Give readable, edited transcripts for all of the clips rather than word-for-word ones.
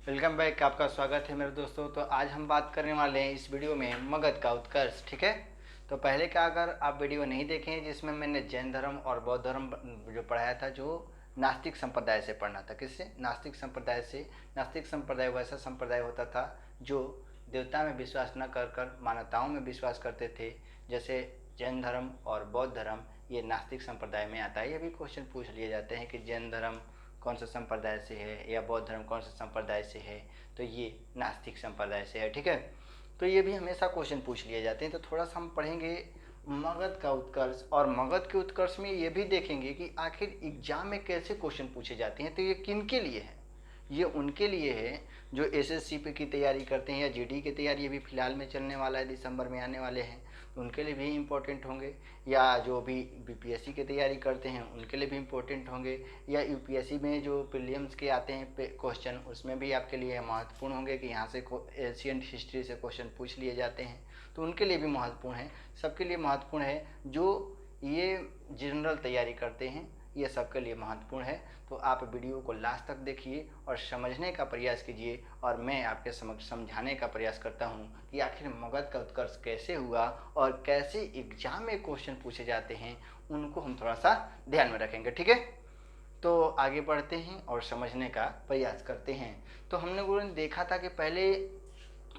Welcome back. आपका स्वागत है मेरे दोस्तों। तो आज हम बात करने वाले हैं इस वीडियो में मगध का उत्कर्ष। ठीक है, तो पहले का अगर आप वीडियो नहीं देखे हैं जिसमें मैंने जैन धर्म और बौद्ध धर्म जो पढ़ाया था, जो नास्तिक संप्रदाय से पढ़ना था। किससे? नास्तिक संप्रदाय से। नास्तिक संप्रदाय वैसा संप्रदाय होता था जो देवता में विश्वास न कर कर मान्यताओं में विश्वास करते थे। जैसे जैन धर्म और बौद्ध धर्म ये नास्तिक संप्रदाय में आता है। ये भी क्वेश्चन पूछ लिए जाते हैं कि जैन धर्म कौन सा संप्रदाय से है या बौद्ध धर्म कौन सा संप्रदाय से है, तो ये नास्तिक संप्रदाय से है। ठीक है, तो ये भी हमेशा क्वेश्चन पूछ लिए जाते हैं। तो थोड़ा सा हम पढ़ेंगे मगध का उत्कर्ष, और मगध के उत्कर्ष में ये भी देखेंगे कि आखिर एग्जाम में कैसे क्वेश्चन पूछे जाते हैं। तो ये किन के लिए है? ये उनके लिए है जो एसएससी पे की तैयारी करते हैं या जीडी की तैयारी अभी फ़िलहाल में चलने वाला है, दिसंबर में आने वाले हैं, तो उनके लिए भी इम्पोर्टेंट होंगे। या जो भी बीपीएससी की तैयारी करते हैं उनके लिए भी इम्पोर्टेंट होंगे। या यूपीएससी में जो प्रीलिम्स के आते हैं क्वेश्चन, उसमें भी आपके लिए महत्वपूर्ण होंगे कि यहाँ से एशियन हिस्ट्री से क्वेश्चन पूछ लिए जाते हैं, तो उनके लिए भी महत्वपूर्ण है। सबके लिए महत्वपूर्ण है। जो ये जनरल तैयारी करते हैं ये सबके लिए महत्वपूर्ण है। तो आप वीडियो को लास्ट तक देखिए और समझने का प्रयास कीजिए, और मैं आपके समक्ष समझाने का प्रयास करता हूँ कि आखिर मगध का उत्कर्ष कैसे हुआ और कैसे एग्जाम में क्वेश्चन पूछे जाते हैं, उनको हम थोड़ा सा ध्यान में रखेंगे। ठीक है, तो आगे बढ़ते हैं और समझने का प्रयास करते हैं। तो हमने देखा था कि पहले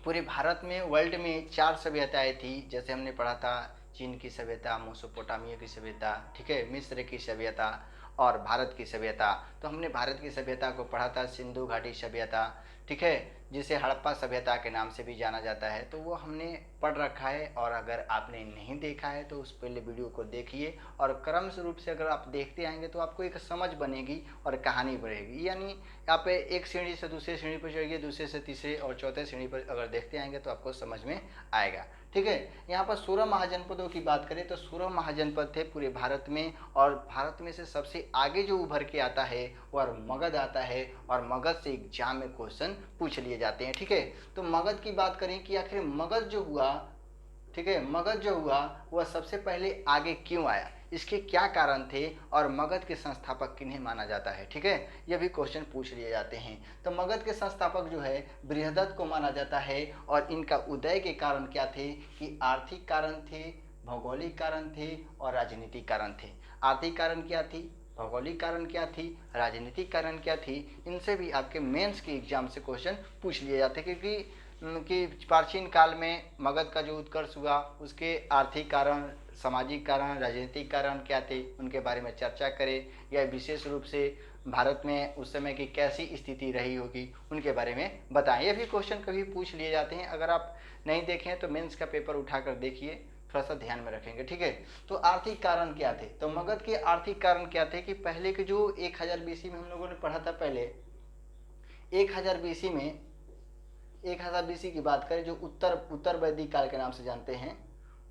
पूरे भारत में, वर्ल्ड में 4 सभ्यताएं थी। जैसे हमने पढ़ा था चीन की सभ्यता, मेसोपोटामिया की सभ्यता, ठीक है, मिस्र की सभ्यता और भारत की सभ्यता। तो हमने भारत की सभ्यता को पढ़ा था सिंधु घाटी सभ्यता, ठीक है, जिसे हड़प्पा सभ्यता के नाम से भी जाना जाता है। तो वो हमने पढ़ रखा है, और अगर आपने नहीं देखा है तो उस पहले वीडियो को देखिए, और क्रम रूप से अगर आप देखते आएंगे तो आपको एक समझ बनेगी और कहानी बढ़ेगी। यानी आप एक श्रेणी से दूसरे श्रेणी पर चढ़िए, दूसरे से तीसरे और चौथे श्रेणी पर अगर देखते आएंगे तो आपको समझ में आएगा। ठीक है, यहाँ पर 16 महाजनपदों की बात करें तो 16 महाजनपद थे पूरे भारत में, और भारत में से सबसे आगे जो उभर के आता है वह मगध आता है, और मगध से एग्जाम में क्वेश्चन पूछ लिए जाते हैं। ठीक है, तो मगध की बात करें कि आखिर मगध जो हुआ, ठीक है, मगध जो हुआ वह सबसे पहले आगे क्यों आया, इसके क्या कारण थे, और मगध के संस्थापक किन्हें माना जाता है। ठीक है, यह भी क्वेश्चन पूछ लिए जाते हैं। तो मगध के संस्थापक जो है बृहदत्त को माना जाता है, और इनका उदय के कारण क्या थे कि आर्थिक कारण थे, भौगोलिक कारण थे और राजनीतिक कारण थे। आर्थिक कारण क्या थी, भौगोलिक कारण क्या थी, राजनीतिक कारण क्या थी, इनसे भी आपके मेंस के एग्जाम से क्वेश्चन पूछ लिए जाते हैं। क्योंकि प्राचीन काल में मगध का जो उत्कर्ष हुआ उसके आर्थिक कारण, सामाजिक कारण, राजनीतिक कारण क्या थे, उनके बारे में चर्चा करें, या विशेष रूप से भारत में उस समय की कैसी स्थिति रही होगी उनके बारे में बताएं। ये भी क्वेश्चन कभी पूछ लिए जाते हैं। अगर आप नहीं देखें तो मेंस का पेपर उठाकर देखिए, थोड़ा सा ध्यान में रखेंगे। ठीक है, तो आर्थिक कारण क्या थे, तो मगध के आर्थिक कारण क्या थे कि पहले के जो 1000 बीसी में हम लोगों ने पढ़ा था, पहले 1000 बीसी में, 1000 बीसी की बात करें जो उत्तर वैदिक काल के नाम से जानते हैं,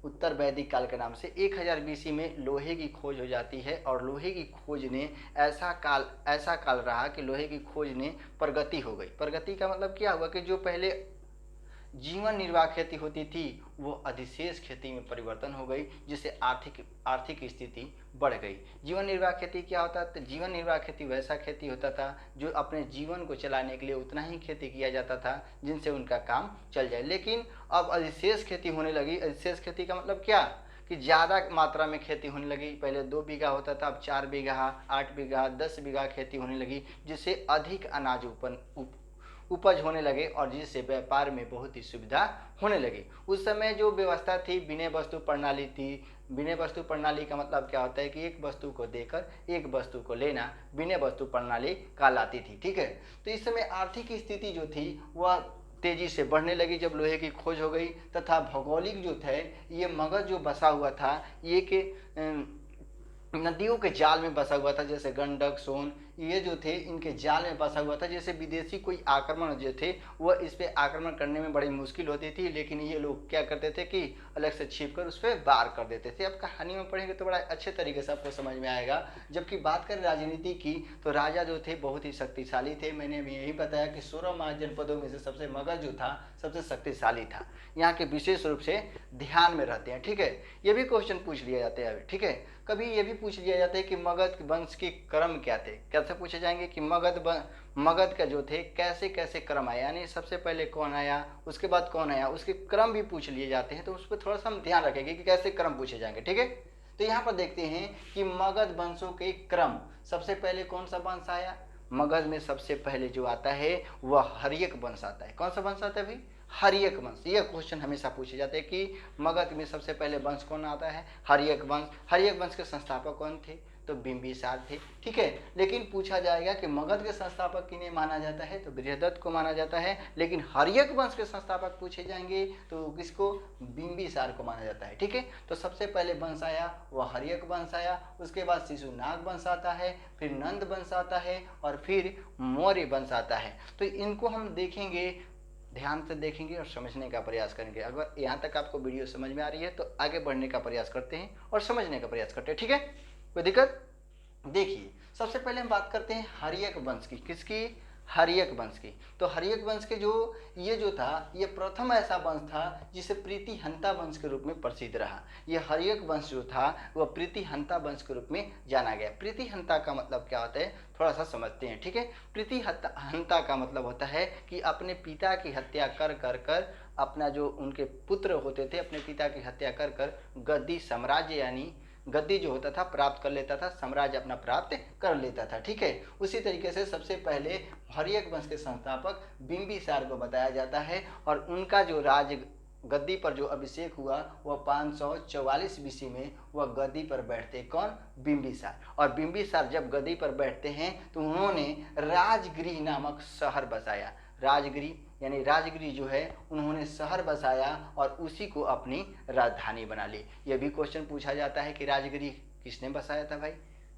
उत्तर वैदिक काल के नाम से 1000 बीसी में लोहे की खोज हो जाती है, और लोहे की खोज ने ऐसा काल रहा कि लोहे की खोज ने प्रगति हो गई। प्रगति का मतलब क्या हुआ कि जो पहले जीवन निर्वाह खेती होती थी वो अधिशेष खेती में परिवर्तन हो गई, जिससे आर्थिक स्थिति बढ़ गई। जीवन निर्वाह खेती क्या होता था? जीवन निर्वाह खेती वैसा खेती होता था जो अपने जीवन को चलाने के लिए उतना ही खेती किया जाता था जिनसे उनका काम चल जाए। लेकिन अब अधिशेष खेती होने लगी। अधिशेष खेती का मतलब क्या कि ज़्यादा मात्रा में खेती होने लगी। पहले 2 बीघा होता था, अब 4 बीघा, 8 बीघा, 10 बीघा खेती होने लगी, जिससे अधिक अनाज उपज होने लगे, और जिससे व्यापार में बहुत ही सुविधा होने लगी। उस समय जो व्यवस्था थी विनय वस्तु प्रणाली थी। विनय वस्तु प्रणाली का मतलब क्या होता है कि एक वस्तु को देकर एक वस्तु को लेना विनय वस्तु प्रणाली कहलाती थी। ठीक है, तो इस समय आर्थिक स्थिति जो थी वह तेजी से बढ़ने लगी जब लोहे की खोज हो गई। तथा भौगोलिक जो थे, ये मगध जो बसा हुआ था ये के नदियों के जाल में बसा हुआ था। जैसे गंडक, सोन, ये जो थे इनके जाल में बसा हुआ था। जैसे विदेशी कोई आक्रमण जो थे वह इस पर आक्रमण करने में बड़ी मुश्किल होती थी, लेकिन ये लोग क्या करते थे कि अलग से छिप कर उस पर वार कर देते थे। अब कहानी में पढ़ेंगे तो बड़ा अच्छे तरीके से आपको समझ में आएगा। जबकि बात करें राजनीति की तो राजा जो थे बहुत ही शक्तिशाली थे। मैंने अभी यही बताया कि 16 महाजनपदों में से सबसे मगध जो था सबसे शक्तिशाली था। यहाँ के विशेष रूप से ध्यान में रहते हैं। ठीक है, ये भी क्वेश्चन पूछ लिए जाते हैं अभी। ठीक है, कभी ये भी पूछ लिया जाता है कि मगध वंश के क्रम क्या थे। कैसे पूछे जाएंगे कि मगध का जो थे कैसे कैसे क्रम आया, यानी सबसे पहले कौन आया, उसके बाद कौन आया, उसके क्रम भी पूछ लिए जाते हैं। तो उस पर थोड़ा सा हम ध्यान रखेंगे कि कैसे क्रम पूछे जाएंगे, ठीक है। तो यहाँ पर देखते हैं कि मगध वंशों के क्रम, सबसे पहले कौन सा वंश आया। मगध में सबसे पहले जो आता है वह हर्यक वंश आता है। कौन सा वंश आता है भाई, हर्यक वंश। यह क्वेश्चन हमेशा पूछे जाते हैं कि मगध में सबसे पहले वंश कौन आता है, हर्यक वंश। हर्यक वंश के संस्थापक कौन थे, तो बिंबिसार थे, ठीक है। लेकिन पूछा जाएगा कि मगध के संस्थापक किन्हें माना जाता है, तो बृहदत्त को माना जाता है। लेकिन हर्यक वंश के संस्थापक पूछे जाएंगे तो किसको, बिंबिसार को माना जाता है, ठीक है। तो सबसे पहले वंश आया वह हर्यक वंश आया, उसके बाद शिशुनाग वंश आता है, फिर नंद वंश आता है और फिर मौर्य वंश आता है। तो इनको हम देखेंगे, ध्यान से देखेंगे और समझने का प्रयास करेंगे। अगर यहाँ तक आपको वीडियो समझ में आ रही है तो आगे बढ़ने का प्रयास करते हैं और समझने का प्रयास करते हैं, ठीक है, कोई दिक्कत। देखिए सबसे पहले हम बात करते हैं हर्यक वंश की। किसकी, हर्यक वंश की। तो हर्यक वंश के जो ये जो था ये प्रथम ऐसा वंश था जिसे प्रीतिहंता वंश के रूप में प्रसिद्ध रहा। ये हर्यक वंश जो था वह प्रीतिहंता वंश के रूप में जाना गया। प्रीतिहंता का मतलब क्या होता है, थोड़ा सा समझते हैं, ठीक है। प्रीतिहंता का मतलब होता है कि अपने पिता की हत्या कर कर कर अपना जो उनके पुत्र होते थे अपने पिता की हत्या कर कर गद्दी साम्राज्य यानी गद्दी जो होता था प्राप्त कर लेता था, साम्राज्य अपना प्राप्त कर लेता था, ठीक है। उसी तरीके से सबसे पहले हर्यक वंश के संस्थापक बिंबिसार को बताया जाता है और उनका जो राज गद्दी पर जो अभिषेक हुआ वह 544 बीसी में वह गद्दी पर बैठते, कौन, बिंबिसार। और बिंबिसार जब गद्दी पर बैठते हैं तो उन्होंने राजगृह नामक शहर बसाया। राजगृह यानी राजगृह जो है उन्होंने शहर बसाया और उसी को अपनी राजधानी बना ली। यह भी क्वेश्चन पूछा जाता है कि राजगृह किसने बसाया था भाई,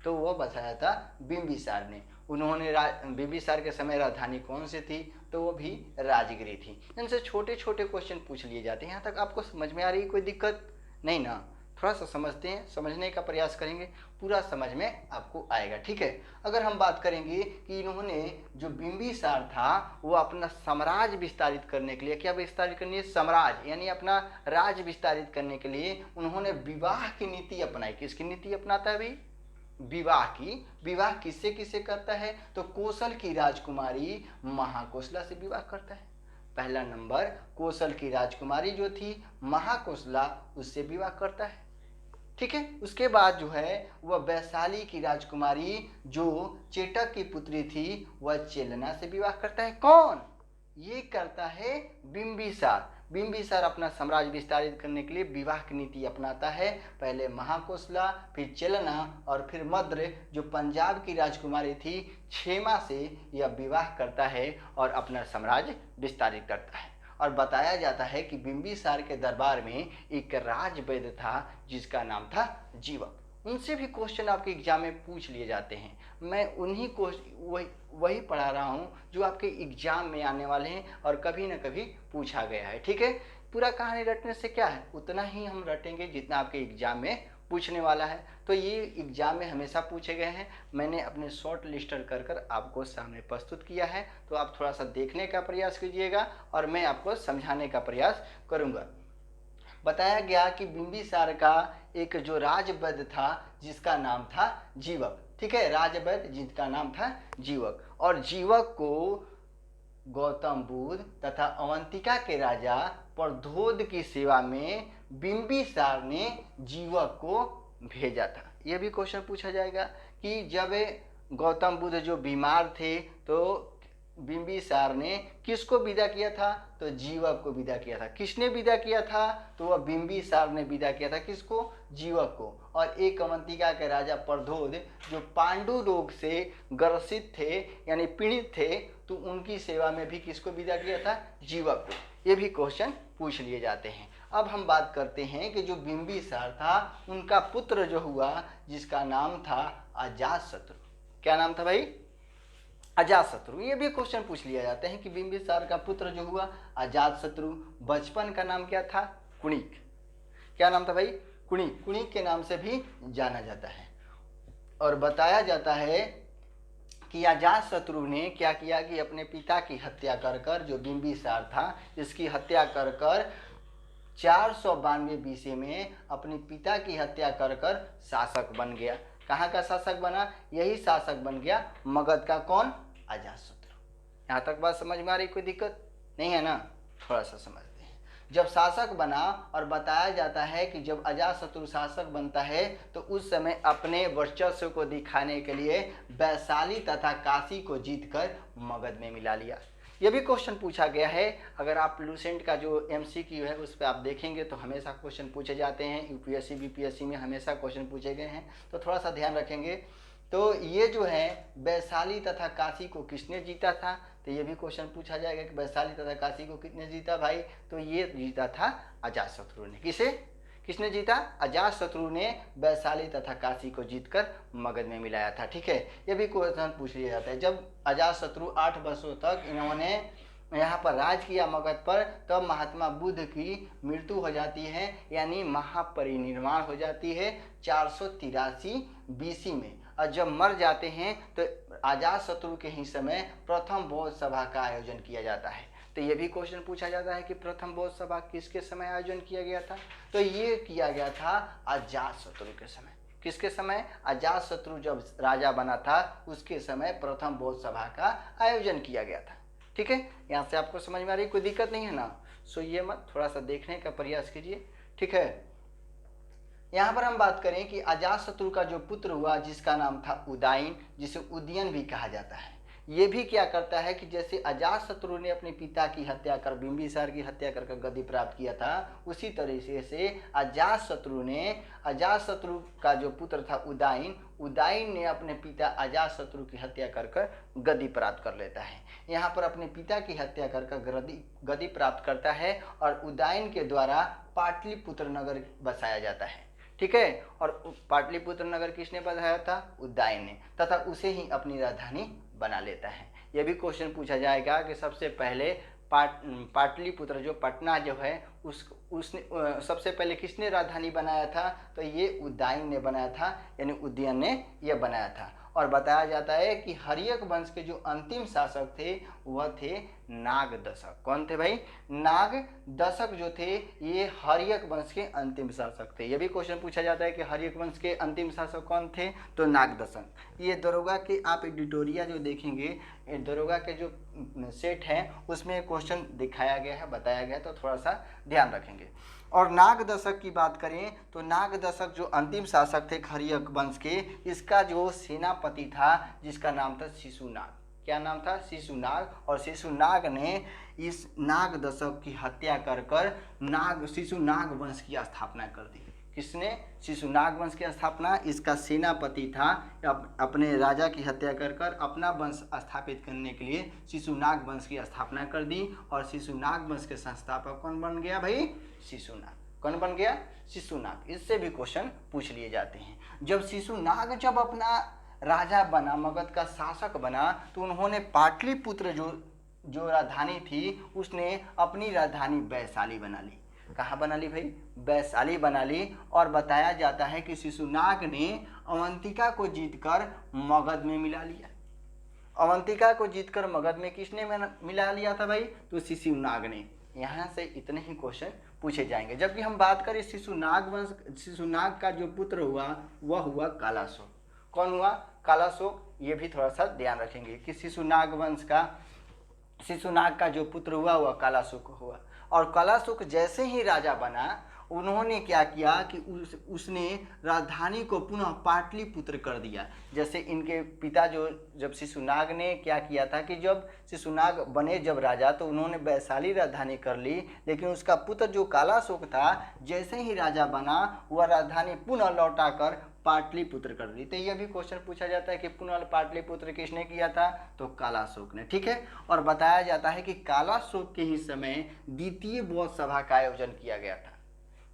तो वह बसाया था बिंबिसार ने। उन्होंने बिंबिसार के समय राजधानी कौन सी थी, तो वो भी राजगृह थी। इनसे छोटे छोटे क्वेश्चन पूछ लिए जाते हैं। यहाँ तक आपको समझ में आ रही है, कोई दिक्कत नहीं ना। थोड़ा सा समझते हैं, समझने का प्रयास करेंगे, पूरा समझ में आपको आएगा, ठीक है। अगर हम बात करेंगे कि इन्होंने जो बिंबिसार था वो अपना साम्राज्य विस्तारित करने के लिए, क्या विस्तारित करनी है, साम्राज्य यानी अपना राज विस्तारित करने के लिए उन्होंने विवाह की नीति अपनाई। किसकी नीति अपनाता है भाई, विवाह की। विवाह किससे किससे करता है, तो कौशल की राजकुमारी महाकोशला से विवाह करता है। पहला नंबर कौशल की राजकुमारी जो थी महाकोशला, उससे विवाह करता है, ठीक है। उसके बाद जो है वह वैशाली की राजकुमारी जो चेटक की पुत्री थी वह चेलना से विवाह करता है। कौन, ये करता है बिंबिसार। बिंबिसार अपना साम्राज्य विस्तारित करने के लिए विवाह की नीति अपनाता है। पहले महाकोशला, फिर चेलना और फिर मद्र जो पंजाब की राजकुमारी थी क्षेमा से यह विवाह करता है और अपना साम्राज्य विस्तारित करता है। और बताया जाता है कि बिंबिसार के दरबार में एक राजवैद्य था जिसका नाम था जीवक। उनसे भी क्वेश्चन आपके एग्जाम में पूछ लिए जाते हैं। मैं उन्हीं को वही पढ़ा रहा हूँ जो आपके एग्जाम में आने वाले हैं और कभी ना कभी पूछा गया है, ठीक है। पूरा कहानी रटने से क्या है, उतना ही हम रटेंगे जितना आपके एग्जाम में पूछने वाला है। तो ये एग्जाम में हमेशा पूछे गए हैं। मैंने अपने शॉर्ट लिस्टर कर कर आपको सामने प्रस्तुत किया है, तो आप थोड़ा सा देखने का प्रयास कीजिएगा और मैं आपको समझाने का प्रयास करूँगा। बताया गया कि बिंबिसार का एक जो राजवैद्य था जिसका नाम था जीवक, ठीक है, राजवैद्य जिसका नाम था जीवक। और जीवक को गौतम बुद्ध तथा अवंतिका के राजा प्रद्योत की सेवा में बिंबिसार ने जीवक को भेजा था। यह भी क्वेश्चन पूछा जाएगा कि जब गौतम बुद्ध जो बीमार थे तो बिंबिसार ने किसको विदा किया था, तो जीवक को विदा किया था। किसने विदा किया था, तो वह बिंबिसार ने विदा किया था। किसको, जीवक को। और एक अवंतिका के राजा प्रद्योत जो पांडु रोग से ग्रसित थे यानी पीड़ित थे, तो उनकी सेवा में भी किसको विदा किया था, जीवक को। ये भी क्वेश्चन पूछ लिए जाते हैं। अब हम बात करते हैं कि जो बिंबिसार था उनका पुत्र जो हुआ जिसका नाम था अजातशत्रु। क्या नाम था भाई, अजातशत्रु। ये भी क्वेश्चन पूछ लिया जाते हैं कि बिंबिसार का पुत्र जो हुआ अजातशत्रु, बचपन का नाम क्या था, कुणिक। क्या नाम था भाई, कुणिक। कुणिक के नाम से भी जाना जाता है। और बताया जाता है कि अजातशत्रु ने क्या किया कि अपने पिता की हत्या कर कर, जो बिंबिसार था इसकी हत्या कर कर 492 BC में अपने पिता की हत्या कर कर शासक बन गया। कहाँ का शासक बना? यही शासक बन गया मगध का। कौन? अजातशत्रु। यहाँ तक बात समझ में आ रही? कोई दिक्कत नहीं है ना? थोड़ा सा समझते हैं। जब शासक बना, और बताया जाता है कि जब अजातशत्रु शासक बनता है तो उस समय अपने वर्चस्व को दिखाने के लिए वैशाली तथा काशी को जीतकर मगध में मिला लिया। ये भी क्वेश्चन पूछा गया है। अगर आप लूसेंट का जो MCQ है उस पर आप देखेंगे तो हमेशा क्वेश्चन पूछे जाते हैं। UPSC BPSC में हमेशा क्वेश्चन पूछे गए हैं, तो थोड़ा सा ध्यान रखेंगे। तो ये जो है वैशाली तथा काशी को किसने जीता था? तो ये भी क्वेश्चन पूछा जाएगा कि वैशाली तथा काशी को किसने जीता भाई? तो ये जीता था अजातशत्रु ने। किसने जीता? अजातशत्रु ने वैशाली तथा काशी को जीतकर मगध में मिलाया था। ठीक है, ये भी क्वेश्चन पूछ लिया जाता है। जब अजातशत्रु 8 वर्षों तक इन्होंने यहाँ पर राज किया मगध पर, तब महात्मा बुद्ध की मृत्यु हो जाती है, यानी महापरिनिर्वाण हो जाती है 483 BC में। और जब मर जाते हैं तो अजातशत्रु के ही समय प्रथम बौद्ध सभा का आयोजन किया जाता है। तो ये भी क्वेश्चन पूछा जाता है कि प्रथम बौद्ध सभा किसके समय आयोजन किया गया था? तो ये किया गया था अजातशत्रु के समय। किसके समय? अजातशत्रु जब राजा बना था उसके समय प्रथम बौद्ध सभा का आयोजन किया गया था। ठीक है, यहाँ से आपको समझ में आ रही? कोई दिक्कत नहीं है ना? सोइए मत, थोड़ा सा देखने का प्रयास कीजिए। ठीक है, यहाँ पर हम बात करें कि अजातशत्रु का जो पुत्र हुआ जिसका नाम था उदयन, जिसे उदयन भी कहा जाता है, ये भी क्या करता है कि जैसे अजातशत्रु ने अपने पिता की हत्या कर, बिंबिसार की हत्या कर गद्दी प्राप्त किया था, उसी तरीके से अजातशत्रु का जो पुत्र था उदयन ने अपने पिता अजातशत्रु की हत्या कर गद्दी प्राप्त कर लेता है। यहाँ पर अपने पिता की हत्या कर गद्दी प्राप्त करता है और उदयन के द्वारा पाटलिपुत्र नगर बसाया जाता है। ठीक है, और पाटलिपुत्र नगर किसने बसाया था? उदयन ने, तथा उसे ही अपनी राजधानी बना लेता है। यह भी क्वेश्चन पूछा जाएगा कि सबसे पहले पाटलिपुत्र जो पटना जो है उसने सबसे पहले किसने राजधानी बनाया था? तो ये उदयन ने बनाया था, यानी उदयन ने यह बनाया था। और बताया जाता है कि हर्यक वंश के जो अंतिम शासक थे वह थे नागदशक। कौन थे भाई? नागदशक जो थे ये हर्यक वंश के अंतिम शासक थे। ये भी क्वेश्चन पूछा जाता है कि हर्यक वंश के अंतिम शासक कौन थे? तो नागदशक। ये दरोगा के आप एडिटोरिया जो देखेंगे, दरोगा के जो सेट है उसमें क्वेश्चन दिखाया गया है, बताया गया है, तो थोड़ा सा ध्यान रखेंगे। और नागदशक की बात करें तो नागदशक जो अंतिम शासक थे हर्यक वंश के, इसका जो सेनापति था जिसका नाम था शिशुनाग। क्या नाम था? शिशुनाग। और शिशुनाग ने इस नागदशक की हत्या कर शिशुनाग वंश की स्थापना कर दी। किसने? शिशुनाग वंश की स्थापना। इसका सेनापति था, अपने राजा की हत्या कर अपना वंश स्थापित करने के लिए शिशुनाग वंश की स्थापना कर दी। और शिशुनाग वंश के संस्थापक कौन बन गया भाई? शिशुनाग। कौन बन गया? शिशुनाग। इससे भी क्वेश्चन पूछ लिए जाते हैं। जब शिशुनाग जब अपना राजा बना, मगध का शासक बना, तो उन्होंने पाटलिपुत्र जो राजधानी थी उसने अपनी राजधानी वैशाली बना ली। कहाँ बना ली भाई? वैशाली बना ली। और बताया जाता है कि शिशुनाग ने अवंतिका को जीतकर मगध में मिला लिया। अवंतिका को जीतकर मगध में किसने मिला लिया था भाई? तो शिशुनाग ने। यहाँ से इतने ही क्वेश्चन पूछे जाएंगे। जबकि हम बात करें शिशुनाग का जो पुत्र हुआ वह हुआ कालाशोक। कौन हुआ? कालाशोक। ये भी थोड़ा सा ध्यान रखेंगे कि शिशुनाग का जो पुत्र हुआ वह कालाशोक हुआ। और कालाशोक जैसे ही राजा बना, उन्होंने क्या किया कि उसने राजधानी को पुनः पाटलिपुत्र कर दिया। जैसे इनके पिता जब शिशुनाग ने क्या किया था कि जब शिशुनाग बने जब राजा, तो उन्होंने वैशाली राजधानी कर ली, लेकिन उसका पुत्र जो कालाशोक था जैसे ही राजा बना वह राजधानी पुनः लौटाकर पाटलिपुत्र कर दी। तो यह भी क्वेश्चन पूछा जाता है कि पुनः पाटलिपुत्र किसने किया था? तो कालाशोक ने। ठीक है, और बताया जाता है कि कालाशोक के ही समय द्वितीय बौद्ध सभा का आयोजन किया गया था।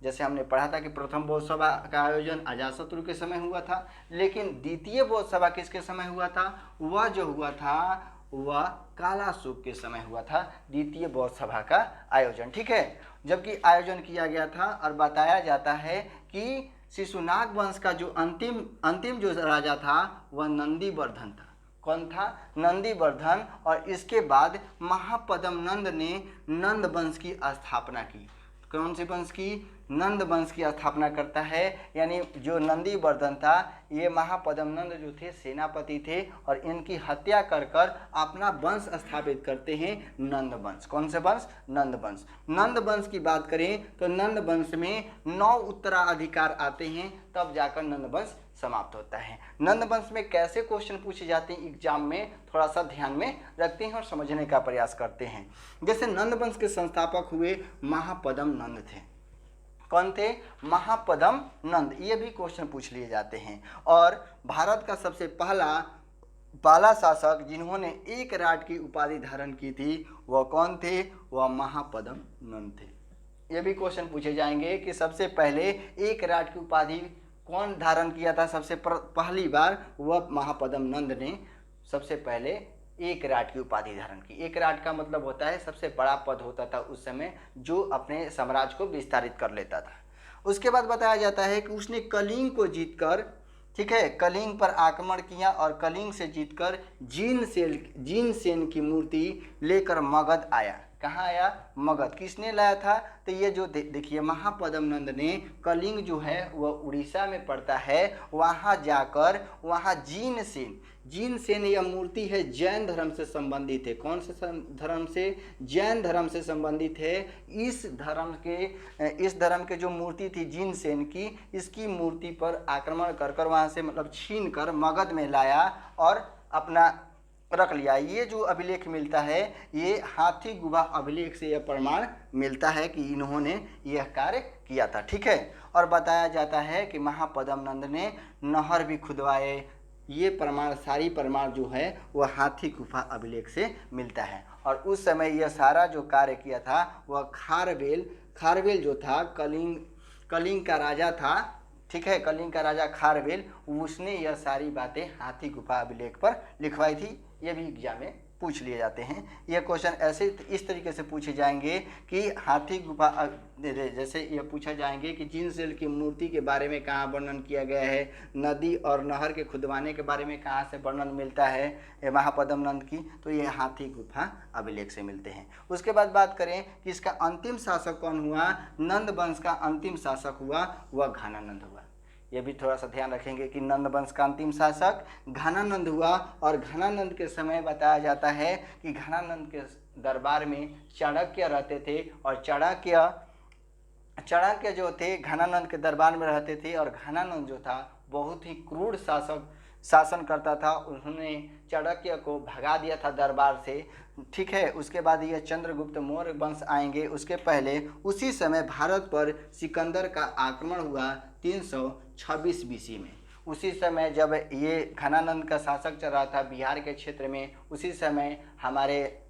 जैसे हमने पढ़ा था कि प्रथम बौद्ध सभा का आयोजन अजातशत्रु के समय हुआ था, लेकिन द्वितीय बौद्ध सभा किसके समय हुआ था? वह जो हुआ था वह कालाशोक के समय हुआ था, द्वितीय बौद्ध सभा का आयोजन। ठीक है, जबकि आयोजन किया गया था। और बताया जाता है कि शिशुनाग वंश का जो अंतिम जो राजा था वह नंदीवर्धन था। कौन था? नंदीवर्धन। और इसके बाद महापद्म नंद ने नंद वंश की स्थापना की। कौन से वंश की? नंद वंश की स्थापना करता है। यानी जो नंदी वर्धन था, ये महापद्म नंद जो थे सेनापति थे और इनकी हत्या कर कर अपना वंश स्थापित करते हैं नंद वंश। कौन से वंश? नंद वंश। नंद वंश की बात करें तो नंद वंश में 9 उत्तराधिकार आते हैं, तब जाकर नंद वंश समाप्त होता है। नंद वंश में कैसे क्वेश्चन पूछे जाते हैं एग्जाम में, थोड़ा सा ध्यान में रखते हैं और समझने का प्रयास करते हैं। जैसे नंद वंश के संस्थापक हुए महापद्म नंद थे। कौन थे? महापद्म नंद। ये भी क्वेश्चन पूछ लिए जाते हैं। और भारत का सबसे पहला शासक जिन्होंने एक राट की उपाधि धारण की थी वह कौन थे? वह महापद्म नंद थे। ये भी क्वेश्चन पूछे जाएंगे कि सबसे पहले एक राट की उपाधि कौन धारण किया था सबसे पहली बार? वह महापद्म नंद ने सबसे पहले एक राट की उपाधि धारण की। एक राट का मतलब होता है सबसे बड़ा पद होता था उस समय, जो अपने साम्राज्य को विस्तारित कर लेता था। उसके बाद बताया जाता है कि उसने कलिंग को जीतकर, ठीक है, कलिंग पर आक्रमण किया और कलिंग से जीतकर जिनसेन की मूर्ति लेकर मगध आया। कहाँ आया? मगध। किसने लाया था? तो ये जो देखिए महापद्म नंद ने कलिंग जो है वह उड़ीसा में पड़ता है, वहाँ जाकर वहाँ जिनसेन यह मूर्ति है जैन धर्म से संबंधित है। कौन से धर्म से? जैन धर्म से संबंधित है। इस धर्म के जो मूर्ति थी जिनसेन की, इसकी मूर्ति पर आक्रमण कर कर वहाँ से मतलब छीन कर मगध में लाया और अपना रख लिया। ये जो अभिलेख मिलता है, ये हाथी गुफा अभिलेख से यह प्रमाण मिलता है कि इन्होंने यह कार्य किया था। ठीक है। और बताया जाता है कि महापद्म नंद ने नहर भी खुदवाए। ये प्रमाण, सारी प्रमाण जो है वह हाथी गुफा अभिलेख से मिलता है। और उस समय यह सारा जो कार्य किया था वह खारवेल जो था कलिंग का राजा था। ठीक है, कलिंग का राजा खारवेल, उसने यह सारी बातें हाथी गुफा अभिलेख पर लिखवाई थी। ये भी एग्जाम में पूछ लिए जाते हैं। यह क्वेश्चन ऐसे इस तरीके से पूछे जाएंगे कि हाथी गुफा, जैसे यह पूछा जाएंगे कि जिनसेन की मूर्ति के बारे में कहाँ वर्णन किया गया है, नदी और नहर के खुदवाने के बारे में कहाँ से वर्णन मिलता है महापद्म नंद की, तो ये हाथी गुफा अभिलेख से मिलते हैं। उसके बाद बात करें कि इसका अंतिम शासक कौन हुआ? नंद वंश का अंतिम शासक हुआ वह घनानंद हुआ। यह भी थोड़ा सा ध्यान रखेंगे कि नंद वंश का अंतिम शासक घनानंद हुआ। और घनानंद के समय बताया जाता है कि घनानंद के दरबार में चाणक्य रहते थे और चाणक्य जो थे घनानंद के दरबार में रहते थे। और घनानंद जो था बहुत ही क्रूर शासन करता था। उन्होंने चाणक्य को भगा दिया था दरबार से। ठीक है। उसके बाद यह चंद्रगुप्त मौर्य वंश आएंगे। उसके पहले उसी समय भारत पर सिकंदर का आक्रमण हुआ 326 BC में। उसी समय जब ये घनानंद का शासक चल रहा था बिहार के क्षेत्र में, उसी समय हमारे